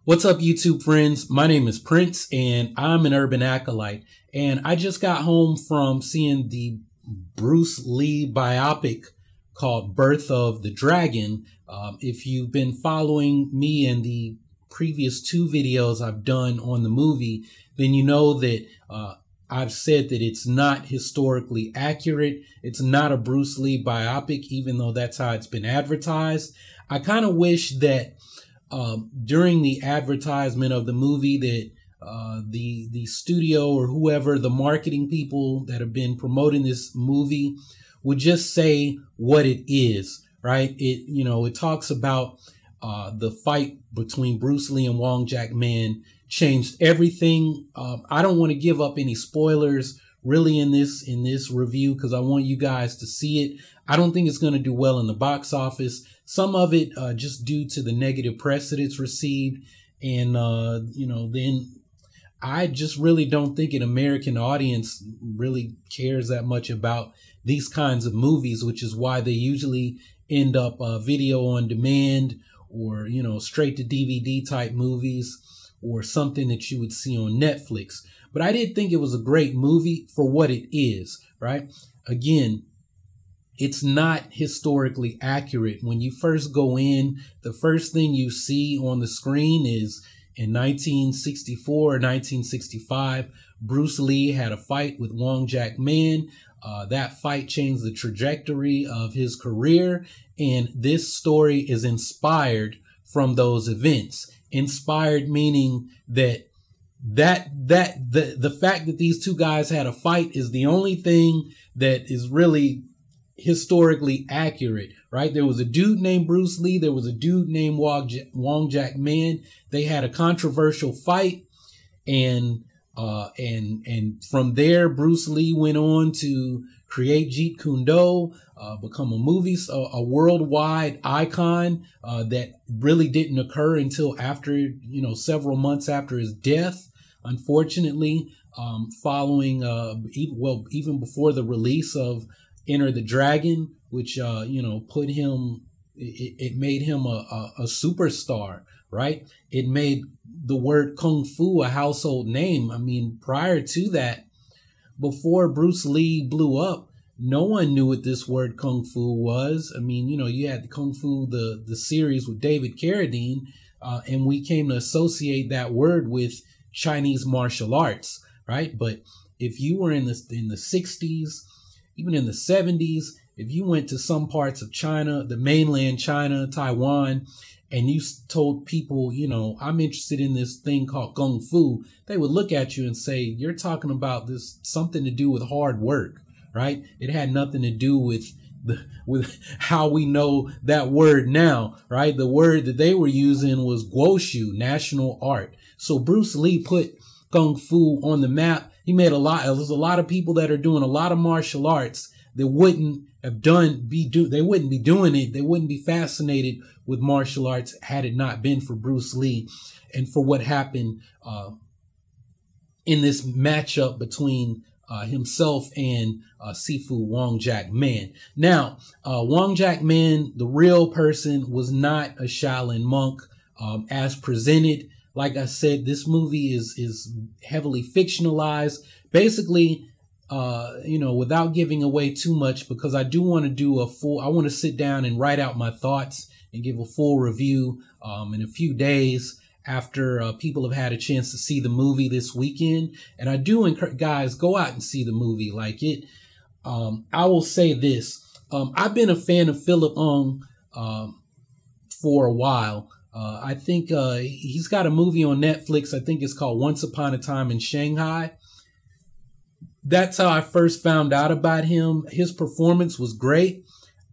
What's up, YouTube friends? My name is Prince and I'm an urban acolyte. And I just got home from seeing the Bruce Lee biopic called Birth of the Dragon. If you've been following me and the previous two videos I've done on the movie, then you know that I've said that it's not historically accurate. It's not a Bruce Lee biopic, even though that's how it's been advertised. I kind of wish that during the advertisement of the movie that the studio or whoever, the marketing people that have been promoting this movie would just say what it is, right? It talks about the fight between Bruce Lee and Wong Jack Man changed everything. I don't want to give up any spoilers really in this review because I want you guys to see it. I don't think it's going to do well in the box office. Some of it just due to the negative press that it's received. And, then I just really don't think an American audience really cares that much about these kinds of movies, which is why they usually end up video on demand or, straight to DVD type movies or something that you would see on Netflix. But I did think it was a great movie for what it is, right? Again, it's not historically accurate. When you first go in, the first thing you see on the screen is in 1964 or 1965, Bruce Lee had a fight with Wong Jack Man. That fight changed the trajectory of his career. And this story is inspired from those events. Inspired meaning that the fact that these two guys had a fight is the only thing that is really historically accurate, right? There was a dude named Bruce Lee. There was a dude named Wong Jack Man. They had a controversial fight, and from there, Bruce Lee went on to create Jeet Kune Do, become a worldwide icon that really didn't occur until after, several months after his death. Unfortunately, following, even before the release of Enter the Dragon, which, put him, it made him a superstar, right? It made the word Kung Fu a household name. I mean, prior to that, before Bruce Lee blew up, no one knew what this word Kung Fu was. I mean, you had the Kung Fu, the series with David Carradine, and we came to associate that word with Chinese martial arts, right? But if you were in the 60s, even in the 70s, if you went to some parts of China, the mainland China, Taiwan, and you told people, I'm interested in this thing called Kung Fu, they would look at you and say, you're talking about this, something to do with hard work, right? It had nothing to do with how we know that word now, right? The word that they were using was guoshu, national art. So Bruce Lee put Kung Fu on the map. He made there's a lot of people that are doing a lot of martial arts that wouldn't be doing it. They wouldn't be fascinated with martial arts had it not been for Bruce Lee and for what happened in this matchup between himself and Sifu Wong Jack Man. Now, Wong Jack Man, the real person, was not a Shaolin monk as presented. Like I said, this movie is heavily fictionalized. Basically, without giving away too much, because I do want to do I want to sit down and write out my thoughts and give a full review in a few days after people have had a chance to see the movie this weekend. And I do encourage guys, go out and see the movie. Like it, I will say this. I've been a fan of Philip Ong for a while. I think he's got a movie on Netflix. I think it's called Once Upon a Time in Shanghai. That's how I first found out about him. His performance was great.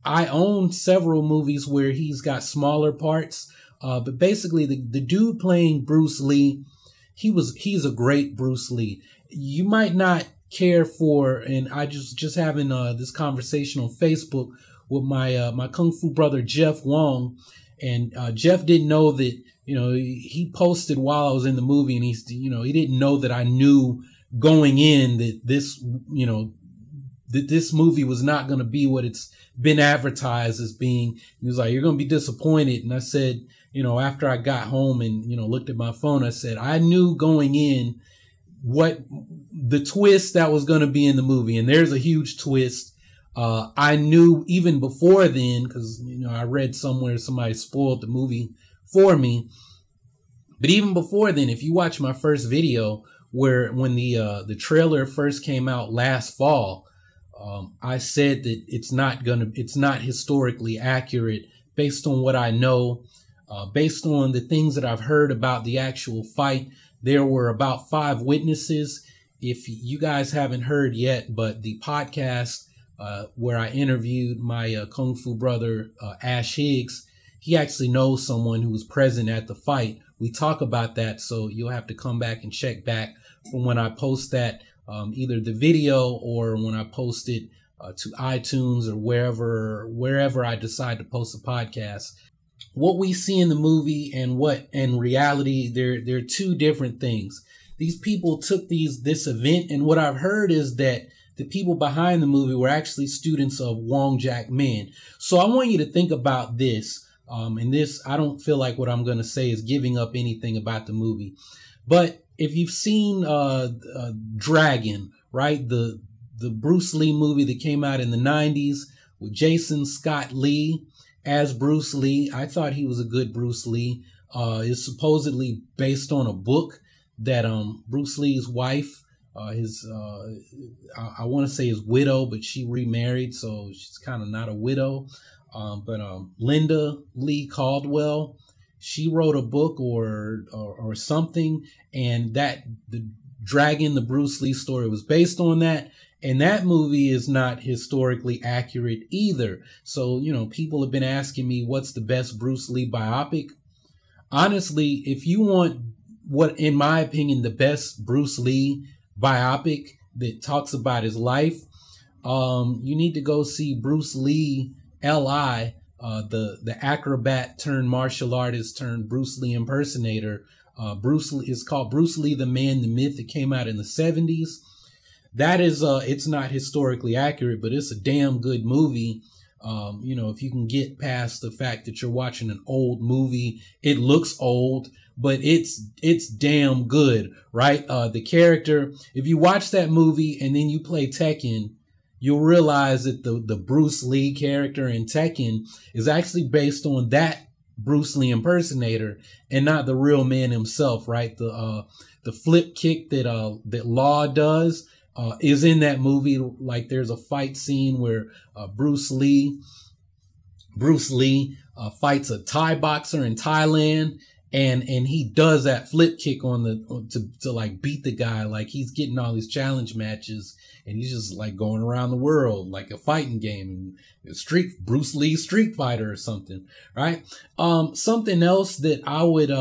I own several movies where he's got smaller parts. But basically the dude playing Bruce Lee, he's a great Bruce Lee. You might not care for, and I just having this conversation on Facebook with my Kung Fu brother, Jeff Wong. And Jeff didn't know that, he posted while I was in the movie, and he didn't know that I knew going in that this, that this movie was not going to be what it's been advertised as being. He was like, you're going to be disappointed. And I said, after I got home and, looked at my phone, I said, I knew going in what the twist that was going to be in the movie. And there's a huge twist. I knew even before then, because, I read somewhere somebody spoiled the movie for me. But even before then, if you watch my first video when the trailer first came out last fall, I said that it's not historically accurate based on what I know, based on the things that I've heard about the actual fight. There were about 5 witnesses. If you guys haven't heard yet, but the podcast where I interviewed my Kung Fu brother, Ash Higgs, he actually knows someone who was present at the fight. We talk about that, so you'll have to come back and check back from when I post that, either the video or when I post it to iTunes or wherever I decide to post a podcast. What we see in the movie and what in reality, they're 2 different things. These people took this event, and what I've heard is that the people behind the movie were actually students of Wong Jack Man. So I want you to think about this. And this, I don't feel like what I'm going to say is giving up anything about the movie. But if you've seen Dragon, right, the Bruce Lee movie that came out in the 90s with Jason Scott Lee as Bruce Lee, I thought he was a good Bruce Lee. It's supposedly based on a book that Bruce Lee's wife, I want to say his widow, but she remarried, so she's kind of not a widow. But Linda Lee Caldwell, she wrote a book or something, and that the Dragon, the Bruce Lee story, was based on that. And that movie is not historically accurate either. So, people have been asking me, what's the best Bruce Lee biopic? Honestly, if you want what, in my opinion, the best Bruce Lee biopic that talks about his life, you need to go see Bruce Lee L.I., the acrobat turned martial artist turned Bruce Lee impersonator. Bruce Lee is called Bruce Lee, the Man, the Myth. It came out in the 70s. That is, it's not historically accurate, but it's a damn good movie. If you can get past the fact that you're watching an old movie, it looks old, but it's damn good, right? The character, if you watch that movie and then you play Tekken, you'll realize that the Bruce Lee character in Tekken is actually based on that Bruce Lee impersonator and not the real man himself, right? The flip kick that Law does is in that movie. Like, there's a fight scene where Bruce Lee fights a Thai boxer in Thailand, and he does that flip kick to like beat the guy. Like, he's getting all these challenge matches, and he's just like going around the world like a fighting game, Bruce Lee Street Fighter or something, right? Something else that I would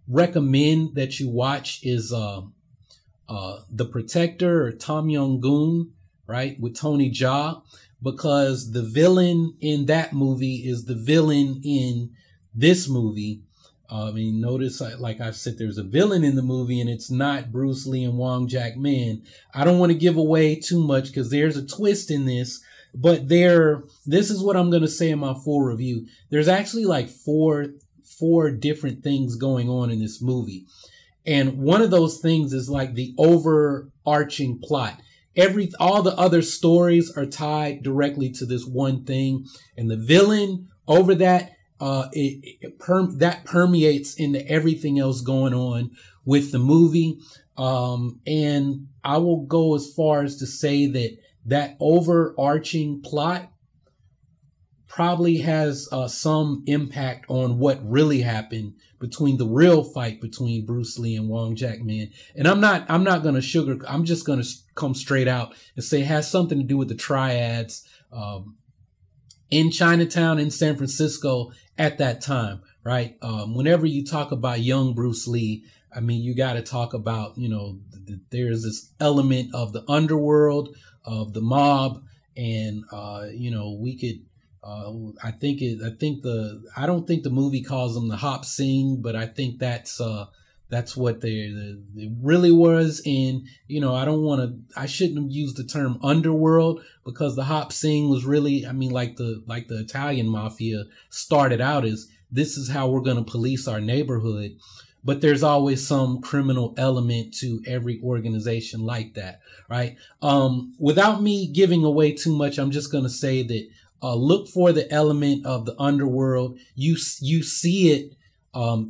recommend that you watch is The Protector, or Tom Yong-gun, right, with Tony Jaa, because the villain in that movie is the villain in this movie. Notice, like I said, there's a villain in the movie, and it's not Bruce Lee and Wong Jack Man. I don't want to give away too much because there's a twist in this, but this is what I'm going to say in my full review. There's actually like four different things going on in this movie. And one of those things is like the overarching plot. All the other stories are tied directly to this one thing, and the villain over that, that permeates into everything else going on with the movie. And I will go as far as to say that overarching plot probably has some impact on what really happened between the real fight between Bruce Lee and Wong Jack Man. And I'm not going to I'm just going to come straight out and say it has something to do with the triads in Chinatown, in San Francisco at that time, right? Whenever you talk about young Bruce Lee, you got to talk about, there's this element of the underworld, of the mob, and, we could, I don't think the movie calls them the Hop Sing, but I think that's That's what it really was. And, you know, I shouldn't have used the term underworld, because the hop scene was really, I mean, like the Italian mafia started out as, this is how we're going to police our neighborhood. But there's always some criminal element to every organization like that, right? Without me giving away too much, I'm just going to say that look for the element of the underworld. You see it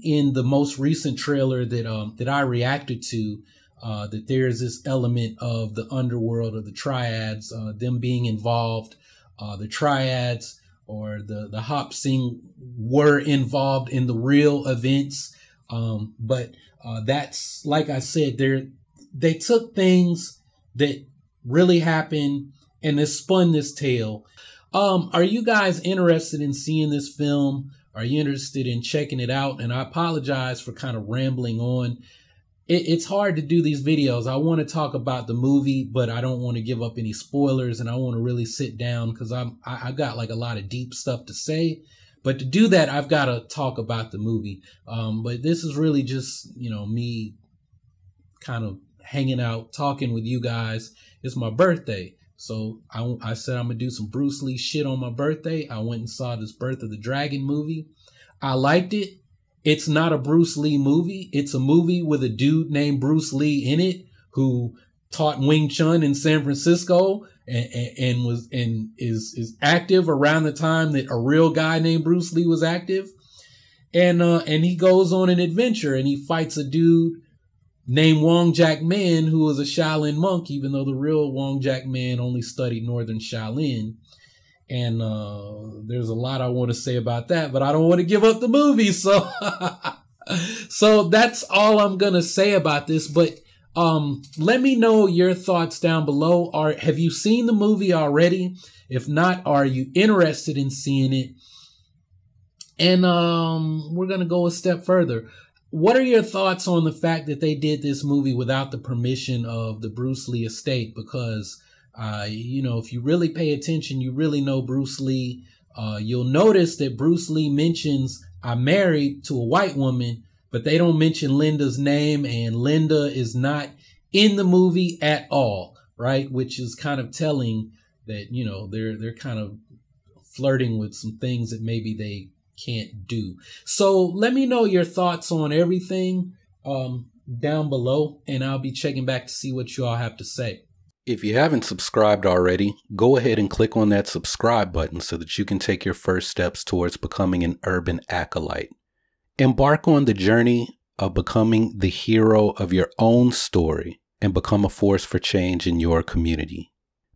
in the most recent trailer that I reacted to, that there's this element of the underworld, of the triads, them being involved. The triads or the hop scene were involved in the real events. But that's, like I said, they took things that really happened and they spun this tale. Are you guys interested in seeing this film? Are you interested in checking it out? And I apologize for kind of rambling on. It's hard to do these videos. I want to talk about the movie, but I don't want to give up any spoilers, and I want to really sit down because I got like a lot of deep stuff to say. But to do that, I've got to talk about the movie. But this is really just, you know, me kind of hanging out, talking with you guys. It's my birthday. So I said I'm going to do some Bruce Lee shit on my birthday. I went and saw this Birth of the Dragon movie. I liked it. It's not a Bruce Lee movie. It's a movie with a dude named Bruce Lee in it who taught Wing Chun in San Francisco and is active around the time that a real guy named Bruce Lee was active. And he goes on an adventure and he fights a dude named Wong Jack Man, who was a Shaolin monk, even though the real Wong Jack Man only studied Northern Shaolin. And there's a lot I want to say about that, but I don't want to give up the movie. So, so that's all I'm going to say about this. But let me know your thoughts down below. Have you seen the movie already? If not, are you interested in seeing it? And we're going to go a step further. What are your thoughts on the fact that they did this movie without the permission of the Bruce Lee estate? Because, you know, if you really pay attention, you really know Bruce Lee. You'll notice that Bruce Lee mentions, I'm married to a white woman, but they don't mention Linda's name, and Linda is not in the movie at all, right? Which is kind of telling that, you know, they're kind of flirting with some things that maybe they can't do. So let me know your thoughts on everything down below, and I'll be checking back to see what you all have to say. If you haven't subscribed already, go ahead and click on that subscribe button so that you can take your first steps towards becoming an urban acolyte. Embark on the journey of becoming the hero of your own story and become a force for change in your community.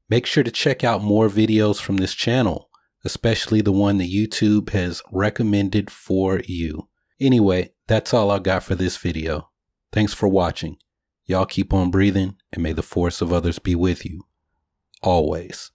Make sure to check out more videos from this channel, especially the one that YouTube has recommended for you. Anyway, that's all I got for this video. Thanks for watching. Y'all keep on breathing, and may the force of others be with you. Always.